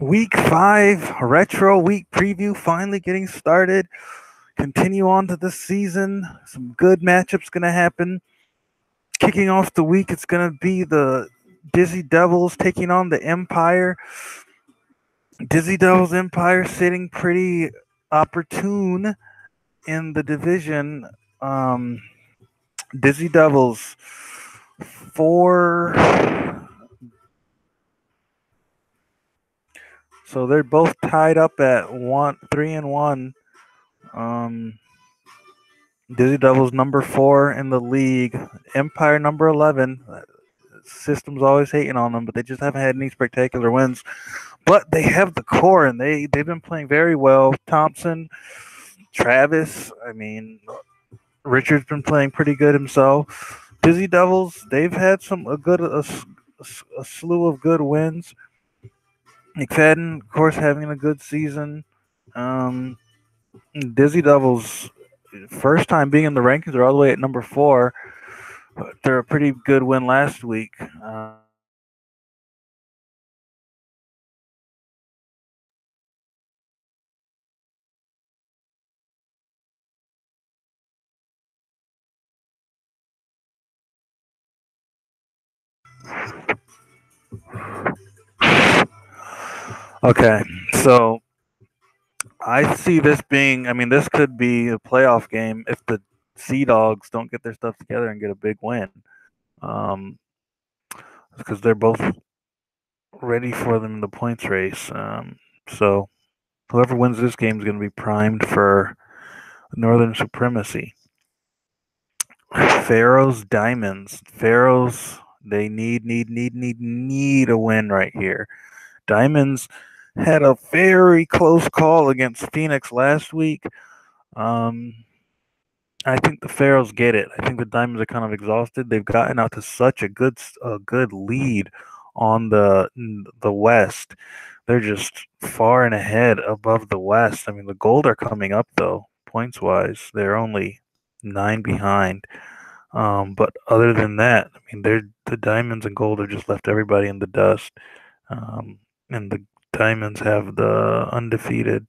Week 5 retro week preview finally getting started. Continue on to the season. Some good matchups going to happen. Kicking off the week, it's going to be the Dizzy Devils taking on the Empire. Dizzy Devils Empire sitting pretty opportune in the division. Um, Dizzy Devils 4. So they're both tied up at 3-1. Um, Dizzy Devils number 4 in the league. Empire number 11. System's always hating on them, but they just haven't had any spectacular wins. But they have the core, and they've been playing very well. Thompson, Travis. I mean, Richard's been playing pretty good himself. Dizzy Devils. They've had a slew of good wins. McFadden, of course, having a good season. Um, Dizzy Devils, first time being in the rankings, are all the way at number 4. They're a pretty good win last week. Okay, so I see this being. I mean, this could be a playoff game if the Sea Dogs don't get their stuff together and get a big win. Um, because they're both ready for them in the points race. So whoever wins this game is going to be primed for Northern supremacy. Pharaohs Diamonds. Pharaohs, they need a win right here. Diamonds had a very close call against Phoenix last week. Um, I think the Pharaohs get it. I think the Diamonds are kind of exhausted. They've gotten out to such a good lead on the West. They're just far and ahead above the West. I mean, the Gold are coming up though, points wise. They're only 9 behind. But other than that, I mean, the Diamonds and Gold have just left everybody in the dust. And the Diamonds have the undefeated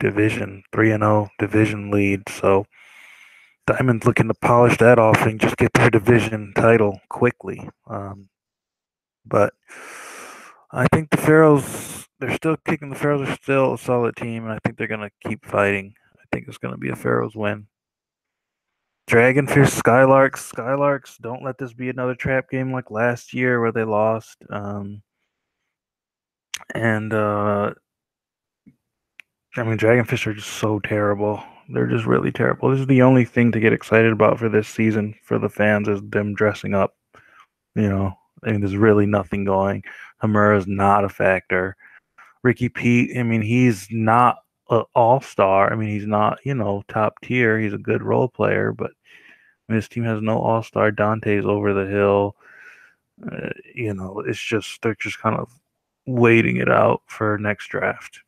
division 3-0 division lead. So Diamonds looking to polish that off and just get their division title quickly. But I think the Pharaohs, they're still kicking. The Pharaohs are still a solid team, and I think they're going to keep fighting. I think it's going to be a Pharaohs win. Dragonfish Skylarks. Skylarks, don't let this be another trap game like last year where they lost. And I mean, Dragonfish are just so terrible. They're just really terrible. This is the only thing to get excited about for this season for the fans is them dressing up. You know, I mean, there's really nothing going. Hamura's not a factor. Ricky Pete, I mean, he's not an all-star. I mean, he's not, top tier. He's a good role player, but I mean, this team has no all-star. Dante's over the hill. It's just they're just kind of waiting it out for next draft.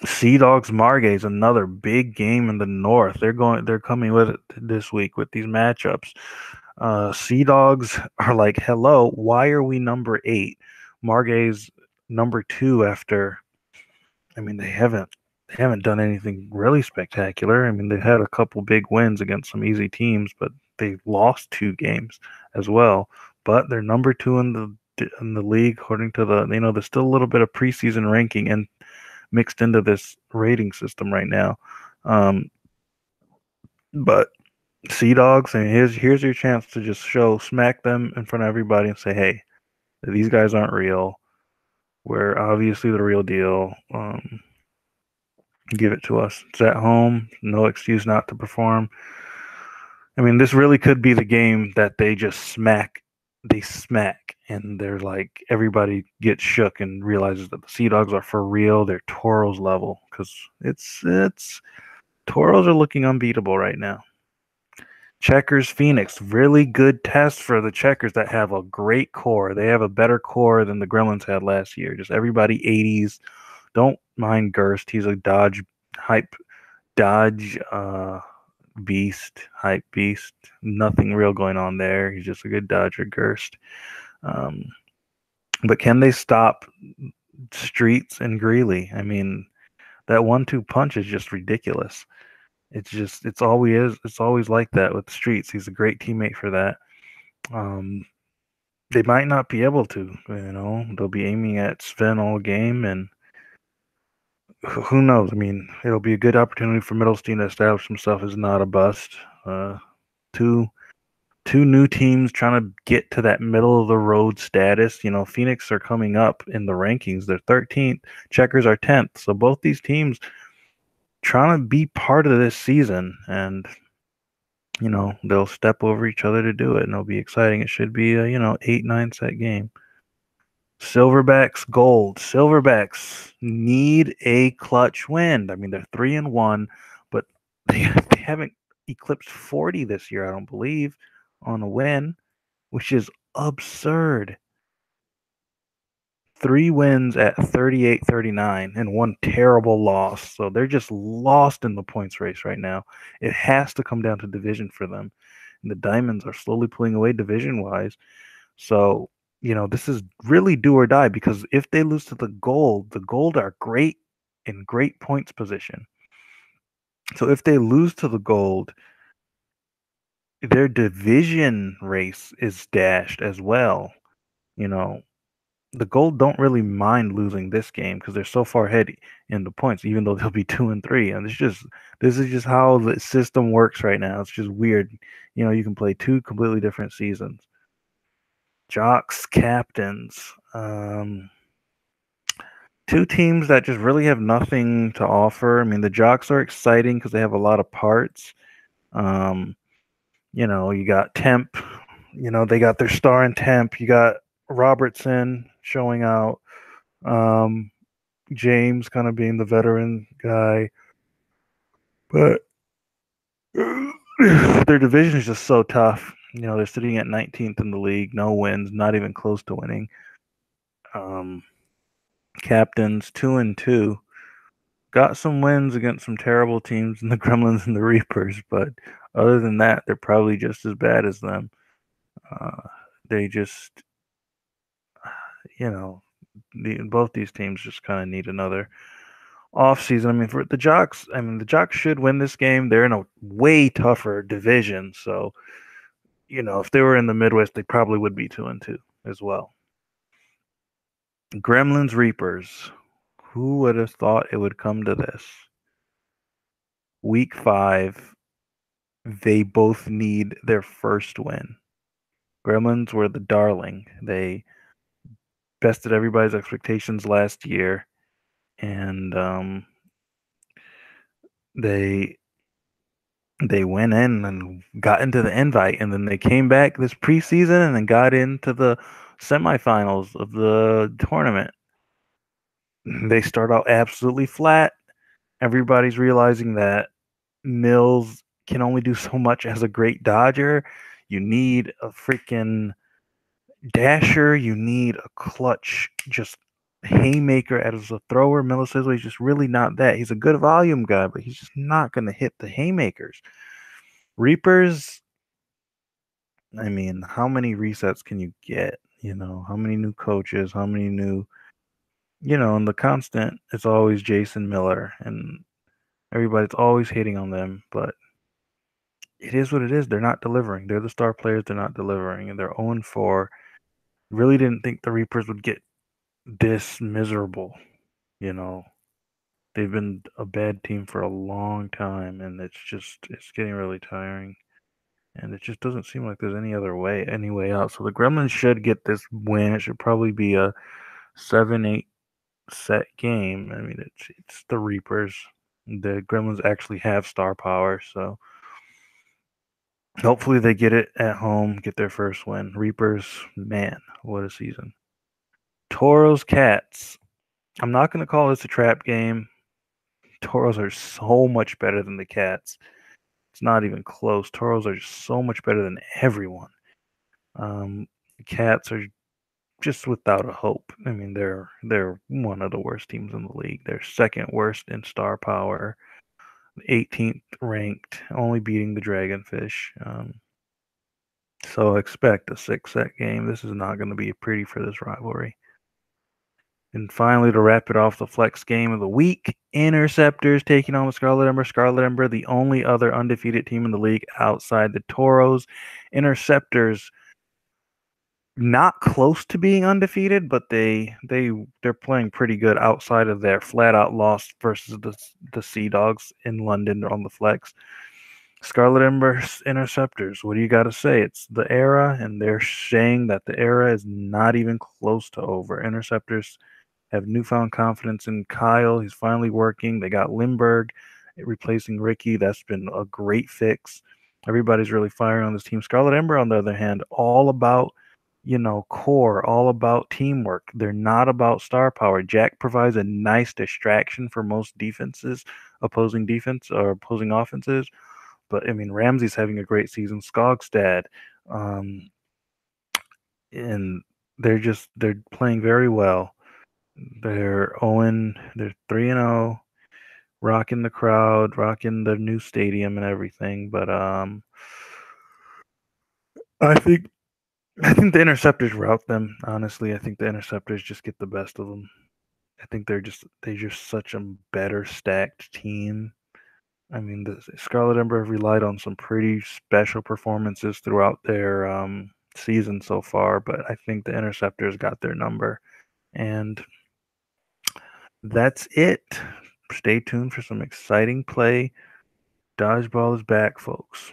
Sea Dogs Margay, another big game in the north. They're coming with it this week with these matchups. Sea Dogs are like, hello, why are we number 8? Margay's number 2 after. I mean, they haven't done anything really spectacular. I mean, they've had a couple big wins against some easy teams, but they've lost 2 games as well. But they're number 2 in the league according to there's still a little bit of preseason ranking and mixed into this rating system right now. But Sea Dogs, and here's your chance to just smack them in front of everybody and say, hey, these guys aren't real. We're obviously the real deal. Give it to us. It's at home. No excuse not to perform. I mean, this really could be the game that they just smack. They smack, and they're like everybody gets shook and realizes that the Sea Dogs are for real. They're Toros level because it's Toros are looking unbeatable right now. Checkers Phoenix, really good test for the Checkers that have a great core. They have a better core than the Gremlins had last year. Just everybody 80s. Don't mind Gerst. He's a dodge beast, hype beast. Nothing real going on there. He's just a good dodger, Gerst. Um, But can they stop Streets and Greeley? I mean, that 1-2 punch is just ridiculous. It's always like that with Streets. He's a great teammate for that. They might not be able to, they'll be aiming at Sven all game, and who knows? I mean, it'll be a good opportunity for Middlestein to establish himself as not a bust. Two new teams trying to get to that middle of the road status. Phoenix are coming up in the rankings. They're 13th. Checkers are 10th. So both these teams trying to be part of this season, and they'll step over each other to do it, and it'll be exciting. It should be a 8-9 set game. Silverbacks gold. Silverbacks need a clutch win. I mean, they're 3-1, but they haven't eclipsed 40 this year, I don't believe, on a win, which is absurd. 3 wins at 38-39 and 1 terrible loss. So they're just lost in the points race right now. It has to come down to division for them. And the Diamonds are slowly pulling away division-wise. So, this is really do or die, because if they lose to the Gold are great in great points position. So if they lose to the Gold, their division race is dashed as well. The Gold don't really mind losing this game because they're so far ahead in the points, even though they'll be 2-3. And this is just how the system works right now. It's just weird. You can play 2 completely different seasons. Jocks captains. 2 teams that just really have nothing to offer. I mean, the Jocks are exciting because they have a lot of parts. You got Temp. They got their star in Temp. You got Robertson showing out. James kind of being the veteran guy. But their division is just so tough. They're sitting at 19th in the league, no wins, not even close to winning. Captains 2-2. Got some wins against some terrible teams in the Gremlins and the Reapers, but other than that, they're probably just as bad as them. They just, both these teams just kind of need another off season. I mean, for the Jocks, the Jocks should win this game. They're in a way tougher division, so if they were in the Midwest, they probably would be 2-2 as well. Gremlins Reapers. Who would have thought it would come to this? Week 5, they both need their first win. Gremlins were the darling. They bested everybody's expectations last year, and they went in and got into the invite, and then they came back this preseason and then got into the semifinals of the tournament. They start out absolutely flat. Everybody's realizing that Mills can only do so much as a great dodger. You need a freaking dasher. You need a clutch, just haymaker as a thrower. Mills says he's just really not that. He's a good volume guy, but he's just not going to hit the haymakers. Reapers, I mean, how many resets can you get? How many new coaches? How many new, and the constant is always Jason Miller, and everybody's always hating on them, but it is what it is. They're not delivering. They're the star players. They're not delivering, and they're 0-4. Really didn't think the Reapers would get this miserable. They've been a bad team for a long time, and it's getting really tiring. And it just doesn't seem like there's any way out. So the Gremlins should get this win. It should probably be a 7-8 set game. I mean, it's the Reapers. The Gremlins actually have star power, so hopefully they get it at home, get their first win. Reapers, man, what a season. Toros Cats. I'm not going to call this a trap game. Toros are so much better than the Cats. It's not even close. Toros are just so much better than everyone. The Cats are just without a hope. I mean, they're one of the worst teams in the league. They're second worst in star power, 18th ranked, only beating the Dragonfish. So expect a 6-set game. This is not going to be pretty for this rivalry. And finally, to wrap it off, the flex game of the week, Interceptors taking on the Scarlet Ember. Scarlet Ember, the only other undefeated team in the league outside the Toros. Interceptors, not close to being undefeated, but they're playing pretty good outside of their flat out loss versus the Sea Dogs in London on the flex. Scarlet Ember Interceptors, what do you got to say? It's the era, and they're saying that the era is not even close to over. Interceptors have newfound confidence in Kyle. He's finally working. They got Lindbergh replacing Ricky. That's been a great fix. Everybody's really firing on this team. Scarlet Ember, on the other hand, all about core, all about teamwork. They're not about star power. Jack provides a nice distraction for most defenses, opposing defense or opposing offenses. But I mean, Ramsey's having a great season. Skogstad, um, and they're playing very well. They're 3-0, rocking the crowd, rocking the new stadium and everything. But I think I think the Interceptors rout them. Honestly, I think the Interceptors just get the best of them. I think they're just such a better stacked team. I mean, the Scarlet Ember have relied on some pretty special performances throughout their season so far, but I think the Interceptors got their number. And that's it. Stay tuned for some exciting play. Dodgeball is back, folks.